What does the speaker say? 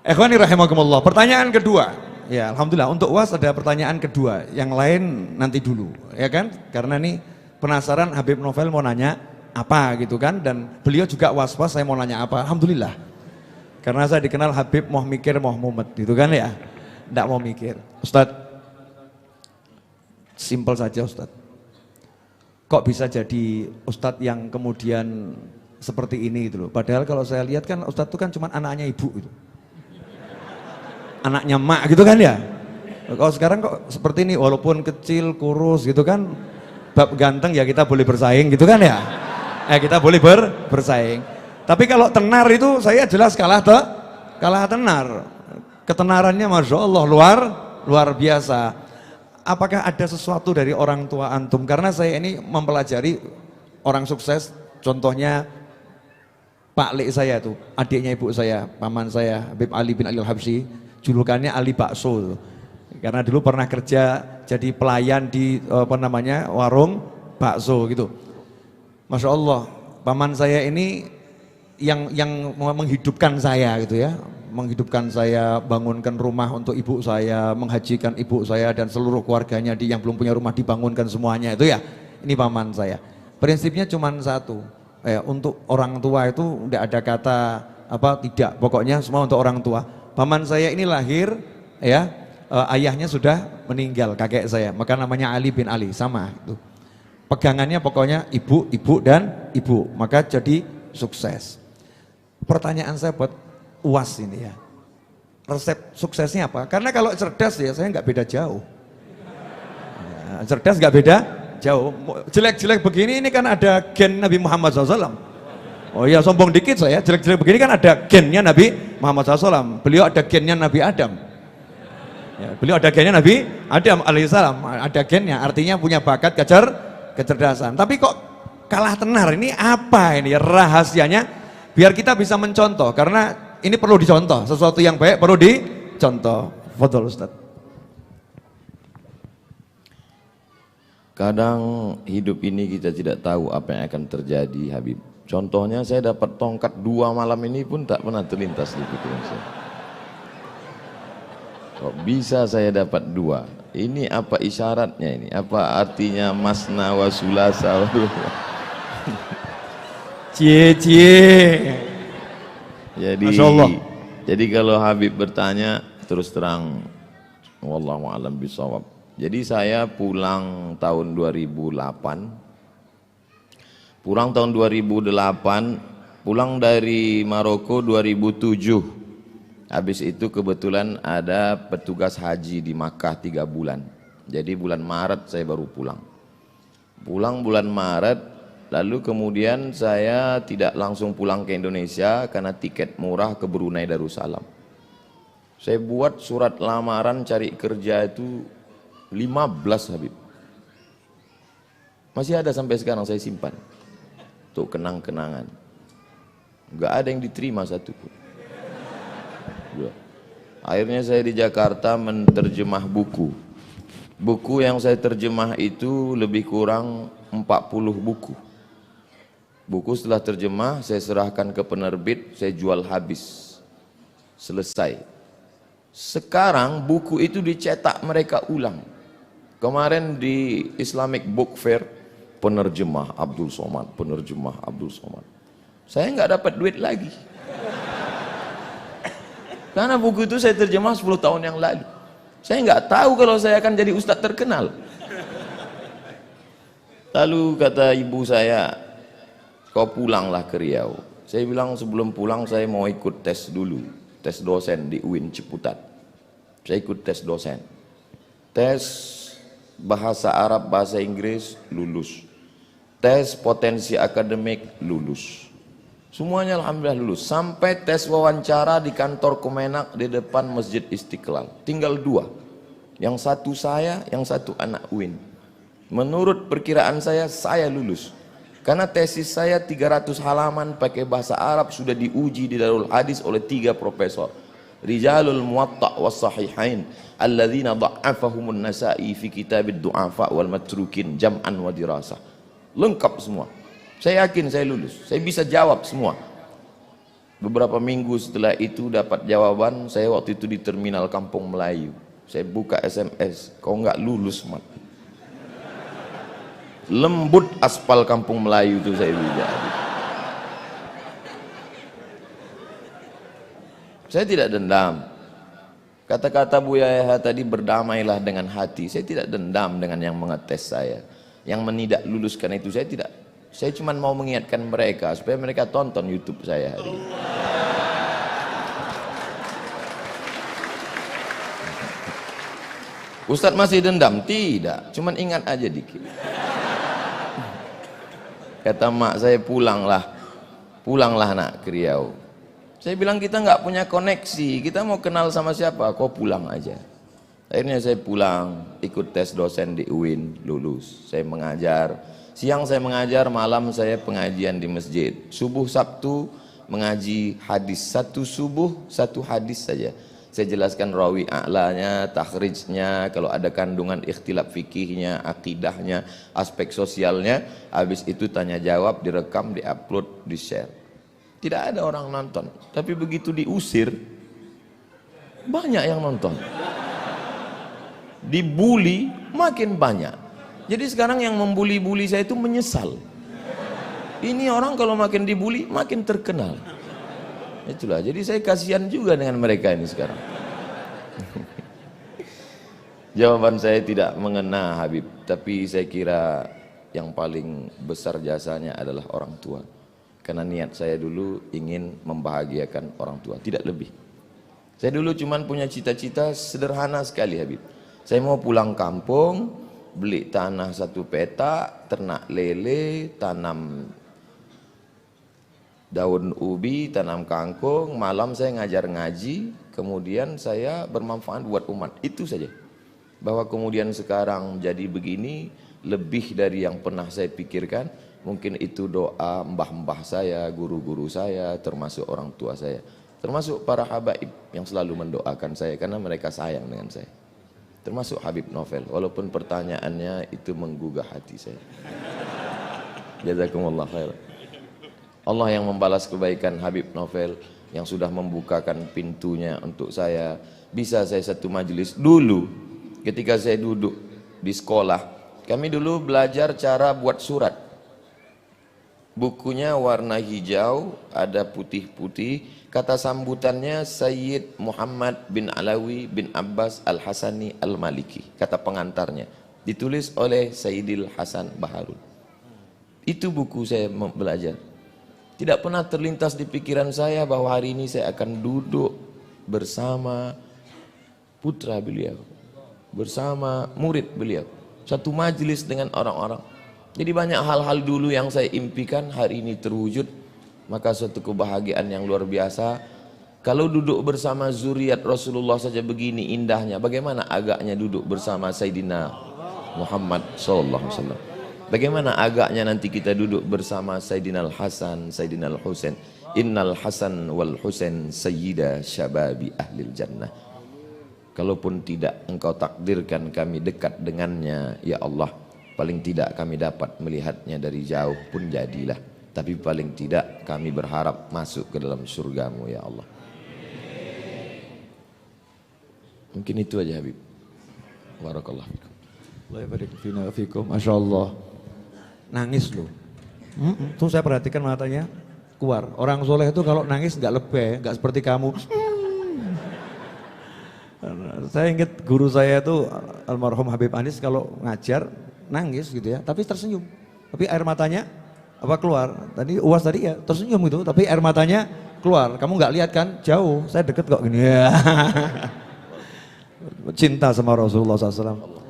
Ikhwani rahimakumullah. Pertanyaan kedua. Ya, alhamdulillah untuk UAS ada pertanyaan kedua. Yang lain nanti dulu, ya kan? Karena nih penasaran Habib Novel mau nanya apa gitu kan, dan beliau juga was-was saya mau nanya apa. Alhamdulillah. Karena saya dikenal Habib mau mikir mau mumet gitu kan ya. Enggak mau mikir. Ustadz, simpel saja Ustadz. Kok bisa jadi Ustadz yang kemudian seperti ini gitu loh. Padahal kalau saya lihat kan Ustadz itu kan cuma anaknya ibu gitu. Anaknya mak gitu kan ya. Kalau sekarang kok seperti ini, walaupun kecil, kurus gitu kan, bab ganteng ya kita boleh bersaing gitu kan ya. Kita boleh bersaing. Tapi kalau tenar itu saya jelas kalah tenar. Ketenarannya Masya Allah luar biasa. Apakah ada sesuatu dari orang tua antum? Karena saya ini mempelajari orang sukses, contohnya Pak Lek saya tuh, adiknya ibu saya, paman saya, Habib Ali bin Ali Al-Habsyi, julukannya Ali Bakso. Karena dulu pernah kerja jadi pelayan di warung bakso gitu. Masya Allah, paman saya ini yang menghidupkan saya gitu ya, menghidupkan saya, bangunkan rumah untuk ibu saya, menghajikan ibu saya dan seluruh keluarganya yang belum punya rumah dibangunkan semuanya itu ya. Ini paman saya. Prinsipnya cuma satu, untuk orang tua itu tidak ada kata tidak, pokoknya semua untuk orang tua. Paman saya ini lahir ya, ayahnya sudah meninggal, kakek saya, maka namanya Ali bin Ali, sama itu. Pegangannya pokoknya ibu, ibu dan ibu, maka jadi sukses. Pertanyaan saya buat UAS ini ya, resep suksesnya apa? Karena kalau cerdas ya saya nggak beda jauh. Ya, cerdas nggak beda jauh. Jelek-jelek begini ini kan ada gen Nabi Muhammad SAW. Oh iya, sombong dikit saya, jelek-jelek begini kan ada gennya Nabi Muhammad SAW. Beliau ada gennya Nabi Adam. Ya, beliau ada gennya Nabi Adam alaihissalam, ada gennya, artinya punya bakat kecerdasan. Tapi kok kalah tenar, ini apa ini rahasianya? Biar kita bisa mencontoh, karena ini perlu dicontoh, sesuatu yang baik perlu dicontoh. Fadhol Ustaz. Kadang hidup ini kita tidak tahu apa yang akan terjadi, Habib. Contohnya saya dapat tongkat 2 malam ini pun tak pernah terlintas di pikiran saya. Kok bisa saya dapat 2? Ini apa isyaratnya ini? Apa artinya masna wa sulasa? Cie. Jadi kalau Habib bertanya terus terang, wallahu a'lam bishawab. Jadi saya pulang tahun 2008. Pulang tahun 2008, pulang dari Maroko 2007. Habis itu kebetulan ada petugas haji di Makkah 3 bulan. Jadi bulan Maret saya baru pulang. Pulang bulan Maret. Lalu kemudian saya tidak langsung pulang ke Indonesia karena tiket murah ke Brunei Darussalam. Saya buat surat lamaran cari kerja itu 15, Habib. Masih ada sampai sekarang saya simpan. Untuk kenang-kenangan. Enggak ada yang diterima satu pun. Akhirnya saya di Jakarta menerjemah buku. Buku yang saya terjemah itu lebih kurang 40 buku. Buku setelah terjemah saya serahkan ke penerbit, saya jual habis. Selesai. Sekarang buku itu dicetak mereka ulang. Kemarin di Islamic Book Fair, penerjemah Abdul Somad, penerjemah Abdul Somad. Saya nggak dapat duit lagi. Karena buku itu saya terjemah 10 tahun yang lalu. Saya nggak tahu kalau saya akan jadi ustadz terkenal. Lalu kata ibu saya, kau pulanglah ke Riau. Saya bilang sebelum pulang saya mau ikut tes dulu, tes dosen di UIN Ciputat. Saya ikut tes dosen. Tes bahasa Arab, bahasa Inggris, lulus. Tes potensi akademik, lulus. Semuanya alhamdulillah lulus. Sampai tes wawancara di kantor Kemenak di depan Masjid Istiqlal. Tinggal 2. Yang satu saya, yang satu anak UIN. Menurut perkiraan saya lulus. Karena tesis saya 300 halaman pakai bahasa Arab sudah diuji di Darul Hadis oleh 3 profesor. Rijalul Muwatta' was Sahihain alladzina dha'afahumun Nasa'i fi kitabid du'afa wal matrukin jam'an wa dirasah. Lengkap semua. Saya yakin saya lulus. Saya bisa jawab semua. Beberapa minggu setelah itu dapat jawaban, saya waktu itu di terminal Kampung Melayu. Saya buka SMS, kau nggak lulus mat. Lembut aspal Kampung Melayu itu saya bilang. Saya tidak dendam. Kata-kata Buya Yahya tadi, berdamailah dengan hati. Saya tidak dendam dengan yang mengetes saya, yang tidak luluskan itu. Saya tidak. Saya cuma mau mengingatkan mereka supaya mereka tonton YouTube saya hari ini. Ustadz masih dendam? Tidak, cuman ingat aja dikit. Kata mak saya, pulanglah nak ke Riau. Saya bilang kita nggak punya koneksi, kita mau kenal sama siapa? Kau pulang aja. Akhirnya saya pulang, ikut tes dosen di UIN, lulus. Saya mengajar, siang saya mengajar, malam saya pengajian di masjid. Subuh Sabtu mengaji hadis, satu subuh satu hadis saja. Saya jelaskan rawi a'lanya, takhrijnya, kalau ada kandungan ikhtilaf fikihnya, akidahnya, aspek sosialnya. Habis itu tanya jawab, direkam, diupload, di-share. Tidak ada orang nonton, tapi begitu diusir, banyak yang nonton. Dibully, makin banyak. Jadi sekarang yang membuli-buli saya itu menyesal. Ini orang kalau makin dibully, makin terkenal. Itulah, jadi saya kasihan juga dengan mereka ini sekarang. Jawaban saya tidak mengena Habib, tapi saya kira yang paling besar jasanya adalah orang tua. Karena niat saya dulu ingin membahagiakan orang tua, tidak lebih. Saya dulu cuman punya cita-cita sederhana sekali Habib. Saya mau pulang kampung, beli tanah 1 petak, ternak lele, tanam daun ubi, tanam kangkung, malam saya ngajar ngaji, kemudian saya bermanfaat buat umat. Itu saja. Bahwa kemudian sekarang jadi begini, lebih dari yang pernah saya pikirkan. Mungkin itu doa mbah-mbah saya, guru-guru saya, termasuk orang tua saya, termasuk para habaib yang selalu mendoakan saya karena mereka sayang dengan saya, termasuk Habib Novel, walaupun pertanyaannya itu menggugah hati saya. Jazakumullah khair. Allah yang membalas kebaikan Habib Novel yang sudah membukakan pintunya untuk saya. Bisa saya satu majelis dulu ketika saya duduk di sekolah, kami dulu belajar cara buat surat. Bukunya warna hijau, ada putih-putih. Kata sambutannya Sayyid Muhammad bin Alawi bin Abbas Al-Hasani Al-Maliki. Kata pengantarnya. Ditulis oleh Sayyidil Hasan Baharul. Itu buku saya belajar. Tidak pernah terlintas di pikiran saya bahwa hari ini saya akan duduk bersama putra beliau, bersama murid beliau. Satu majelis dengan orang-orang. Jadi banyak hal-hal dulu yang saya impikan hari ini terwujud, maka suatu kebahagiaan yang luar biasa. Kalau duduk bersama zuriat Rasulullah saja begini indahnya, bagaimana agaknya duduk bersama Sayyidina Muhammad SAW. Bagaimana agaknya nanti kita duduk bersama Sayyidina Al-Hasan, Sayyidina Al-Husain. Innal Hasan wal Husain sayyida syababi ahlil jannah. Kalaupun tidak engkau takdirkan kami dekat dengannya, ya Allah, paling tidak kami dapat melihatnya dari jauh pun jadilah. Tapi paling tidak kami berharap masuk ke dalam surgamu ya Allah. Mungkin itu aja Habib. Barakallah fikum. Allah barik fina fikum. Masya Allah. Nangis loh. Tuh saya perhatikan matanya keluar. Orang soleh itu kalau nangis nggak lebay, nggak seperti kamu. Saya ingat guru saya itu almarhum Habib Anis kalau ngajar nangis gitu ya, tapi tersenyum. Tapi air matanya apa keluar? Tadi UAS tadi ya tersenyum gitu, tapi air matanya keluar. Kamu nggak lihat kan? Jauh, saya deket kok gini ya. Cinta sama Rasulullah SAW.